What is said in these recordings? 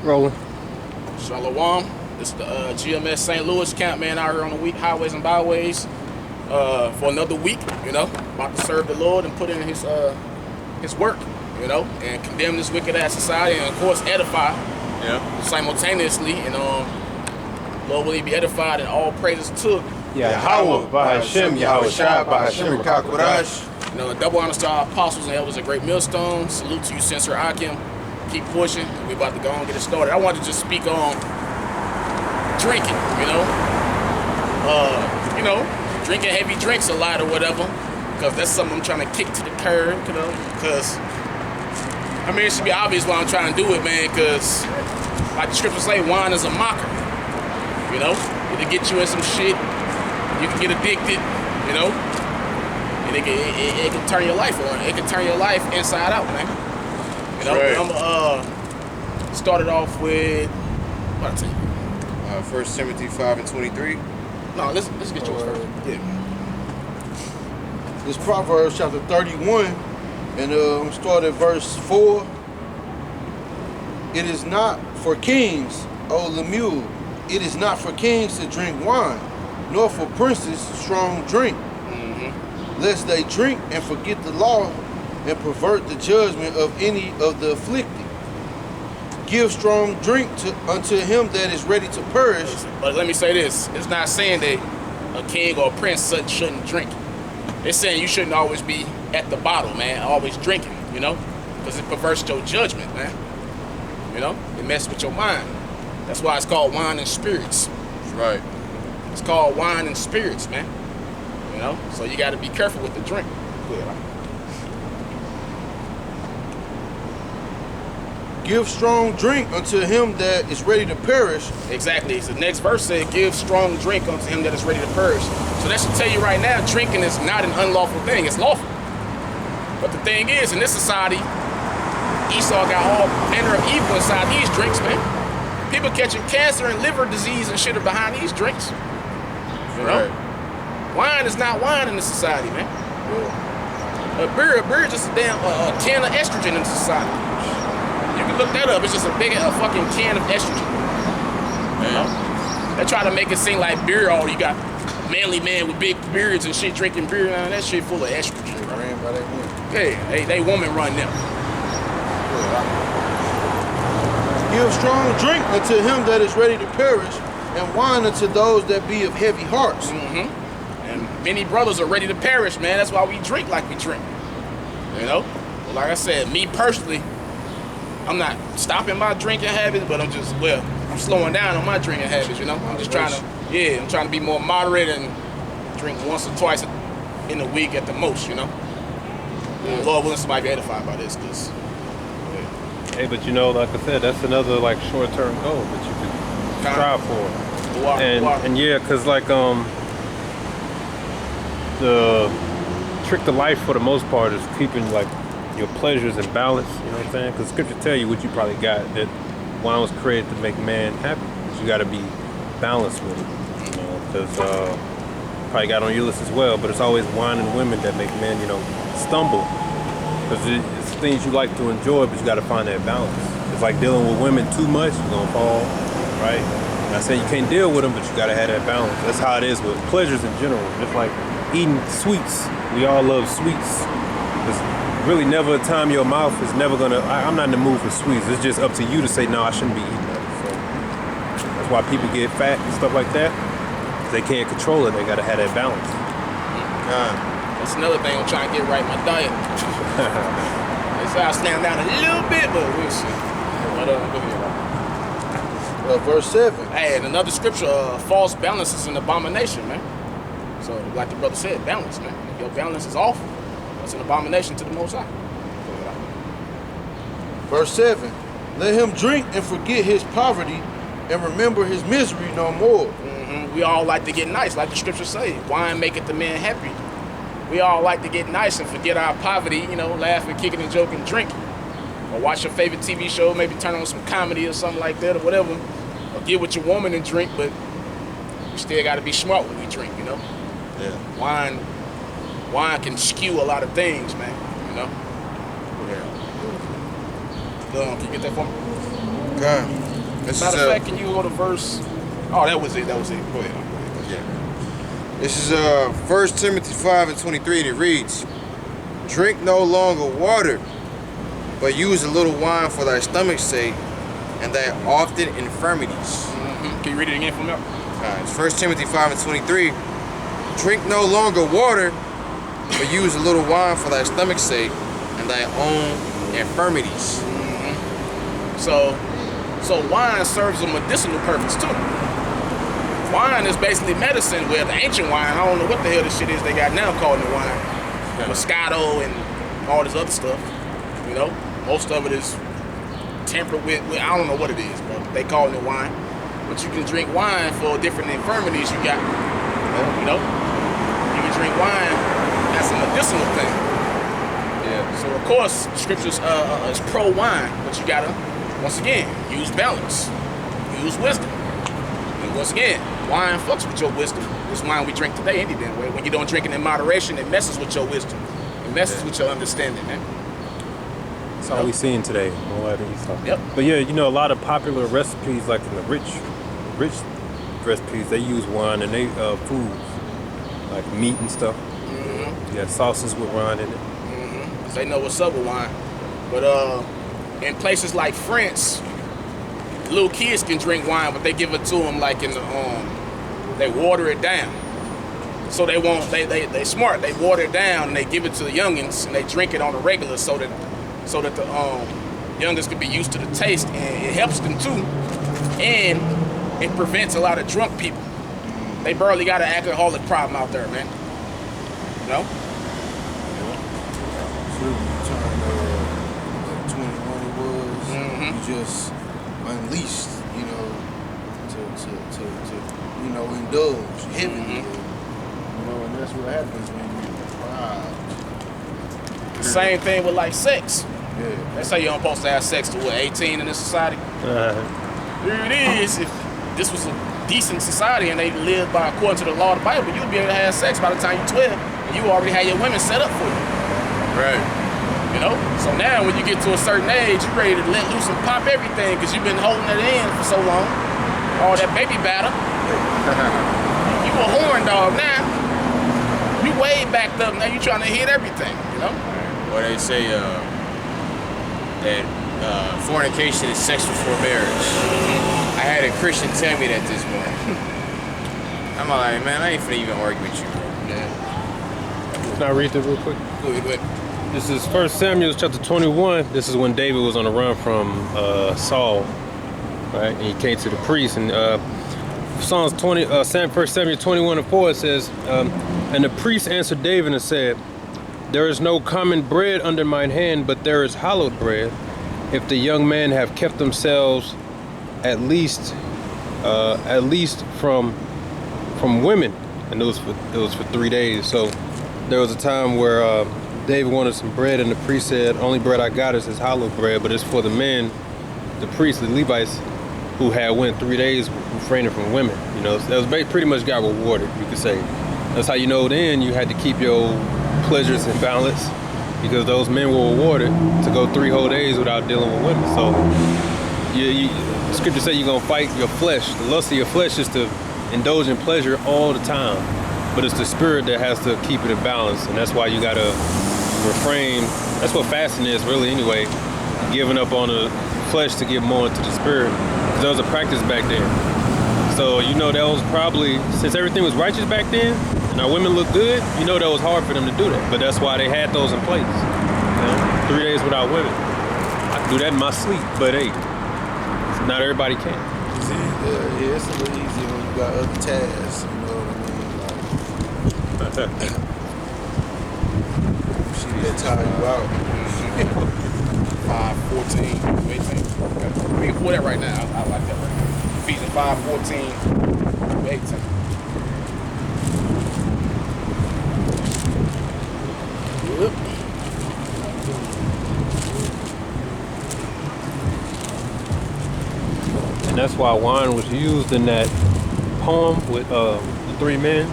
Rolling. Shalom. This is the GMS St. Louis camp, man, out here on the highways and byways for another week, about to serve the Lord and put in his work, and condemn this wicked ass society and, of course, edify simultaneously. And Lord, will he be edified and all praises to Yahweh, Bahashem, Yahweh Shai, Bahashem, Kakwadash. Double honors to our apostles and elders at Great Millstone. Salute to you, Sensor Akim. Keep pushing. We're about to go and get it started. I wanted to just speak on drinking, drinking heavy drinks a lot or whatever, because that's something I'm trying to kick to the curb, because, it should be obvious why I'm trying to do it, man, because, like the scriptures say, wine is a mocker, it'll get you in some shit, you can get addicted, and it can turn your life on, it can turn your life inside out, man. Right. I'm started off with what I tell you. 1 Timothy 5:23. No, let's get yours first. Yeah. This Proverbs chapter 31, and I'm start at verse 4. It is not for kings, O Lemuel, it is not for kings to drink wine, nor for princes strong drink, lest they drink and forget the law and pervert the judgment of any of the afflicted. Give strong drink unto him that is ready to perish. But let me say this. It's not saying that a king or a prince shouldn't drink. It's saying you shouldn't always be at the bottle, man. Always drinking, because it perverts your judgment, man. It messes with your mind. That's why it's called wine and spirits. Right. It's called wine and spirits, man. So you got to be careful with the drink. Yeah. Give strong drink unto him that is ready to perish. Exactly. So the next verse said, give strong drink unto him that is ready to perish. So that should tell you right now, drinking is not an unlawful thing. It's lawful. But the thing is, in this society, Esau got all manner of evil inside these drinks, man. People catching cancer and liver disease and shit are behind these drinks. Right. Wine is not wine in this society, man. A beer is just a damn can of estrogen in society. You can look that up. It's just a big fucking can of estrogen. They try to make it seem like beer. Oh, you got manly men with big beards and shit drinking beer. Man, that shit full of estrogen, bro. Ran by that woman. Yeah, they woman run them. Give strong drink unto him that is ready to perish, and wine unto those that be of heavy hearts. And many brothers are ready to perish, man. That's why we drink like we drink. But like I said, me personally, I'm not stopping my drinking habits, but I'm slowing down on my drinking habits, I'm just trying to be more moderate and drink once or twice in a week at the most, Lord willing, somebody be edified by this, because... Hey, but like I said, that's another short-term goal that you can strive for. And yeah, because the trick to life for the most part is keeping your pleasures in balance. You know what I'm saying? Because scripture tell you what you probably got, that wine was created to make man happy. But you got to be balanced with it. Because probably got on your list as well. But it's always wine and women that make men, stumble. Because it's things you like to enjoy, but you got to find that balance. It's like dealing with women too much, you're gonna fall, right? And I say you can't deal with them, but you got to have that balance. That's how it is with pleasures in general. Just like eating sweets. We all love sweets. There's really never a time your mouth is never gonna. I'm not in the mood for sweets. It's just up to you to say no, I shouldn't be eating that. So that's why people get fat and stuff like that. They can't control it. They got to have that balance. That's another thing I'm trying to get right in my diet. It's how I stand down a little bit, but we'll see. Verse 7. Hey, and another scripture, false balance is an abomination, man. So, like the brother said, balance, man. If your balance is off, that's an abomination to the Most High. Verse 7. Let him drink and forget his poverty and remember his misery no more. We all like to get nice, like the scriptures say. Wine maketh the man happy. We all like to get nice and forget our poverty, laugh and kick it and joke and drink. Or watch your favorite TV show, maybe turn on some comedy or something like that or whatever. Or get with your woman and drink, but we still got to be smart when we drink, Yeah. Wine can skew a lot of things, man, Yeah. Can you get that for me? God. This Matter is of fact, can you go to verse? Oh, that was it. Go ahead. This is 1 Timothy 5:23, and it reads, "Drink no longer water, but use a little wine for thy stomach's sake, and thy often infirmities." Can you read it again for me? It's 1 Timothy 5:23. "Drink no longer water, but use a little wine for thy stomach's sake, and thy own infirmities." So wine serves a medicinal purpose too. Wine is basically medicine. Where the ancient wine, I don't know what the hell this shit is they got now calling it wine. Moscato and all this other stuff. You know, most of it is tempered with I don't know what it is, but they calling it wine. But you can drink wine for different infirmities you got. You know, you can drink wine as a medicinal thing. Yeah. So of course, scriptures is pro wine, but you gotta, once again, use balance, use wisdom. And once again, wine fucks with your wisdom. This wine we drink today, any damn way. When you don't drink it in moderation, it messes with your wisdom. It messes with your understanding, man. That's all we seeing today. All that stuff. Yep. But yeah, you know, a lot of popular recipes, like in the rich recipes, they use wine and they foods like meat and stuff. You got sauces with wine in it. Cause they know what's up with wine. But in places like France, little kids can drink wine, but they give it to them like in the they water it down. So they won't. They smart. They water it down and they give it to the youngins and they drink it on a regular, so that the youngins can be used to the taste, and it helps them too, and it prevents a lot of drunk people. They barely got an alcoholic problem out there, man. You know. Turned 21 it was. You just unleashed, you know, to you know, indulge heavily. You know, and that's what happens when you deprived. Same thing with like sex. Yeah. They say you're not supposed to have sex till 18 in this society. Here it is. If this was a decent society and they lived by according to the law of the Bible, you'd be able to have sex by the time you're 12, and you already had your women set up for you. Right. You know? So now when you get to a certain age, you're ready to let loose and pop everything because you've been holding it in for so long. All that baby batter. You a horn dog now. You way backed up now. You trying to hit everything, you know? Or they say that fornication is sex before marriage. I had a Christian tell me that this morning. I'm like, man, I ain't finna even argue with you. Can I read this real quick? Go ahead. This is 1 Samuel chapter 21. This is when David was on the run from Saul, right? And he came to the priest. And Psalms 1 Samuel 21:4, it says, and the priest answered David and said, there is no common bread under mine hand, but there is hallowed bread. If the young men have kept themselves at least from women, and it was for 3 days. So there was a time where David wanted some bread, and the priest said, only bread I got is this hallowed bread, but it's for the men, the priests, the Levites, who had went 3 days refraining from women. You know, that was pretty much got rewarded, you could say. That's how you know then you had to keep your pleasures in balance, because those men were rewarded to go 3 whole days without dealing with women. So the scripture say you're gonna fight your flesh. The lust of your flesh is to indulge in pleasure all the time, but it's the spirit that has to keep it in balance, and that's why you gotta refrain. That's what fasting is really anyway, giving up on the flesh to get more into the spirit. That was a practice back then. So you know that was probably, since everything was righteous back then and our women looked good, you know that was hard for them to do that, but that's why they had those in place. You know, 3 days without women. I can do that in my sleep, but hey, not everybody can. Yeah, it's a little easier when you got other tasks, you know what I mean? Shit that tire you out. 5:14, 18. We can pull that right now. I like that. Ephesians 5:14, 18. Yep. And that's why wine was used in that poem with the 3 men.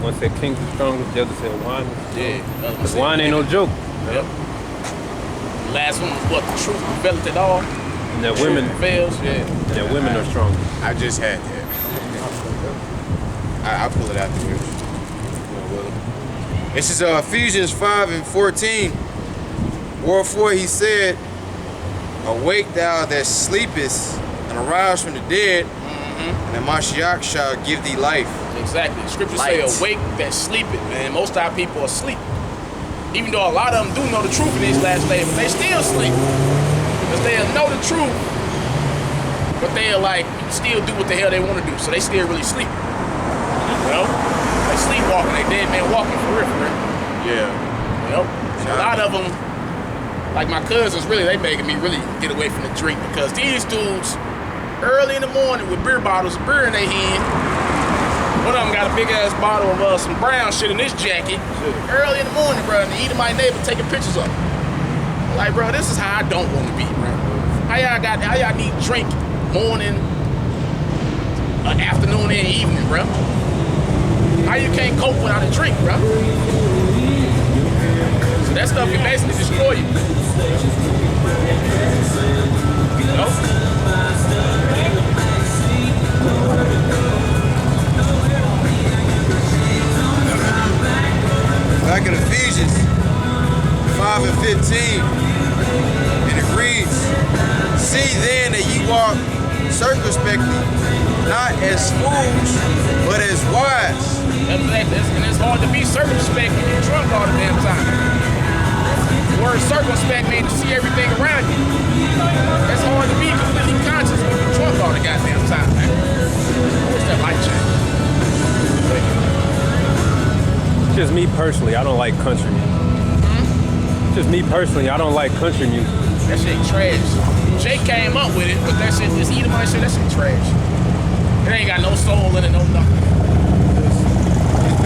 One said king's the strongest, the other said wine is the strongest. Yeah. Because wine ain't no joke. Yep. Last one was what? The truth revealed it all. Now women, fails. Yeah. yeah, women are strong. I just had that. I'll pull it afterwards. This is Ephesians 5:14. Wherefore he said, awake thou that sleepest, and arise from the dead, and the Mashiach shall give thee life. Exactly. Scripture Light. say, awake that sleepeth, man. Most of our people are asleep. Even though a lot of them do know the truth in these last days, but they still sleep. Because they'll know the truth, but they'll like still do what the hell they want to do. So they still really sleep. You know? They sleepwalking, they dead man walking for real, for real. Yeah. You know? So a lot of them, like my cousins, really, they making me really get away from the drink because these dudes, early in the morning with beer bottles of beer in their hand, one of them got a big ass bottle of some brown shit in his jacket. Early in the morning, bro, and eating my neighbor taking pictures of him. Like, bro, this is how I don't want to be, bro. How y'all need drink morning, afternoon, and evening, bro? How you can't cope without a drink, bro? So that stuff can basically destroy you. You know? Back in Ephesians 5:15, and it reads, see then that ye walk circumspectly, not as fools, but as wise. And it's hard to be circumspect when you're drunk all the damn time. The word circumspect means to see everything around you. It's hard to be completely conscious when you're drunk all the goddamn time, man. What's that light change? Just me personally, I don't like country music. Just me personally, I don't like country music. That shit trash. Jake came up with it, but that shit, this Edomite shit, that shit trash. It ain't got no soul in it, no nothing.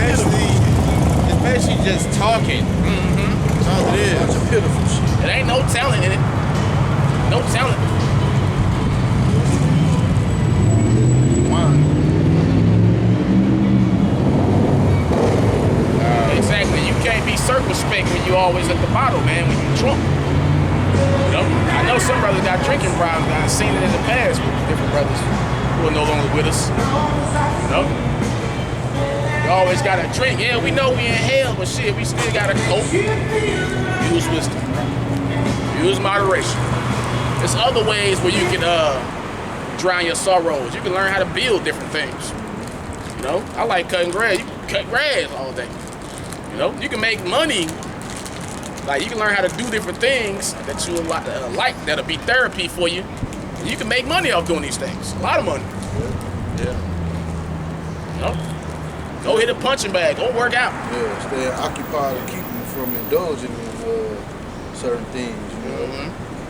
It's basically just talking. That's all it is. Bunch of pitiful shit. It ain't no talent in it. No talent. Exactly. You can't be circumspect when you always at the bottle, man, when you're drunk. You know? I know some brothers got drinking problems. I've seen it in the past with different brothers who are no longer with us. You know? We always gotta drink. Yeah, we know we in hell, but shit, we still gotta cope. Use wisdom. Use moderation. There's other ways where you can drown your sorrows. You can learn how to build different things. You know? I like cutting grass. You can cut grass all day. You know, you can make money. Like, you can learn how to do different things that you like, that'll be therapy for you. And you can make money off doing these things. A lot of money. Yeah. You know? Go hit a punching bag. Go work out. Yeah, stay occupied and keep you from indulging in certain things, you know?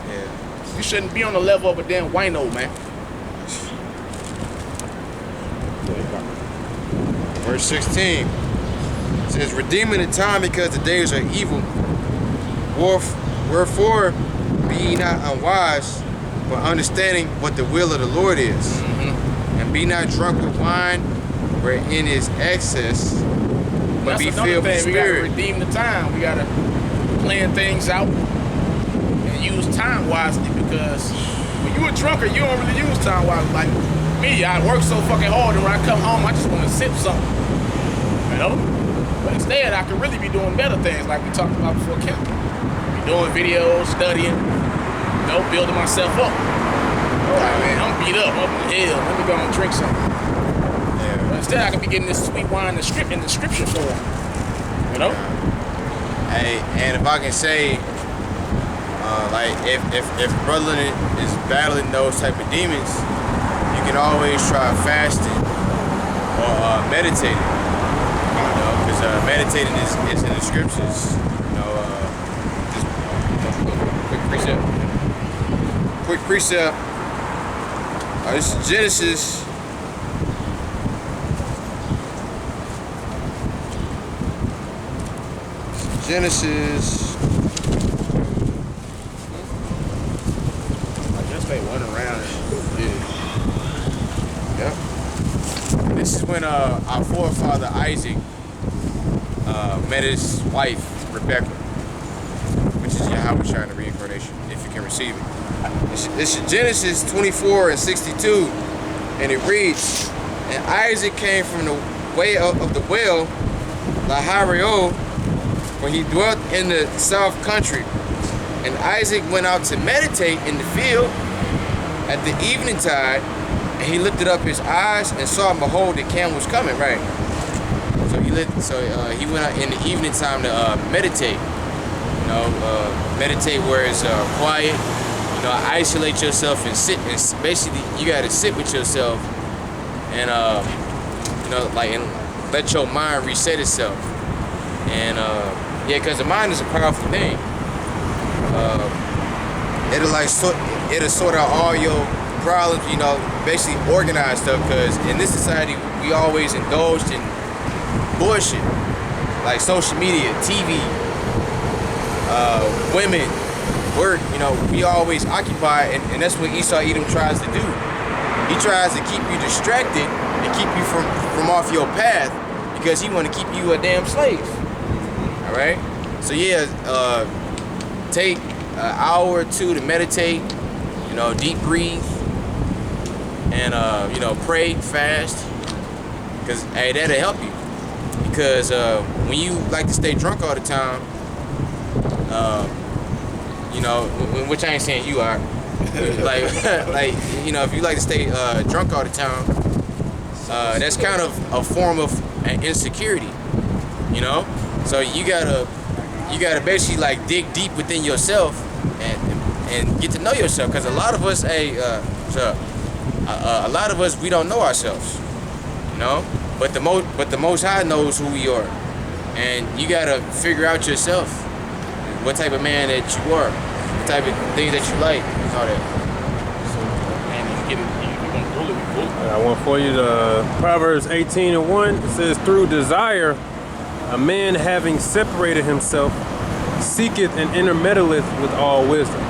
Yeah. You shouldn't be on the level of a damn wino, man. Verse 16 says, redeeming the time because the days are evil. Wherefore be ye not unwise, but understanding what the will of the Lord is. And be not drunk with wine, wherein is excess, but That's be another filled with thing. the We gotta Spirit. redeem the time. We gotta plan things out and use time wisely, because when you a drunker, you don't really use time wisely. Like me, I work so fucking hard, and when I come home, I just want to sip something. You know? But instead, I could really be doing better things, like we talked about before camp. Be doing videos, studying, you know, building myself up. Like, man, I'm beat up, I'm in hell. Let me go and drink something. Yeah. But instead, I could be getting this sweet wine in the scripture form. You know? Hey, and if I can say, like, if brother is battling those type of demons, you can always try fasting or meditating. You know, because meditating is in the scriptures. You know, just quick precept. Quick precept. This is Genesis. Genesis. I guess they went around and Yep. This is when our forefather Isaac met his wife Rebecca, which is Yahweh Shai in the reincarnation. If you can receive it. It's Genesis 24 and 62, and it reads, "And Isaac came from the way of the well, Lahario, where he dwelt in the south country. And Isaac went out to meditate in the field at the evening tide, and he lifted up his eyes and saw, and behold, the camel was coming." Right. So he went out in the evening time to meditate. You know, meditate where it's quiet. You know, isolate yourself and sit. And basically, you got to sit with yourself and you know, like, and let your mind reset itself. And yeah, because the mind is a powerful thing. It'll sort out all your problems. You know, basically organize stuff. Because in this society, we always indulged in bullshit, like social media, TV, women, work. You know, we always occupy, and that's what Esau Edom tries to do. He tries to keep you distracted and keep you from off your path because he want to keep you a damn slave. All right. So yeah, take an hour or two to meditate. You know, deep breathe, and you know, pray, fast, because hey, that'll help you. Because when you like to stay drunk all the time, you know, which I ain't saying you are, like you know, if you like to stay drunk all the time, that's kind of a form of insecurity, you know. So you gotta basically like dig deep within yourself and get to know yourself. Because a lot of us, a lot of us, we don't know ourselves, you know. But the Most High knows who we are, and you gotta figure out yourself, what type of man that you are, what type of things that you like, all that. And you get it, you gonna pull it, pull it. I got one for you. The Proverbs 18:1. It says, "Through desire, a man having separated himself, seeketh and intermeddleth with all wisdom."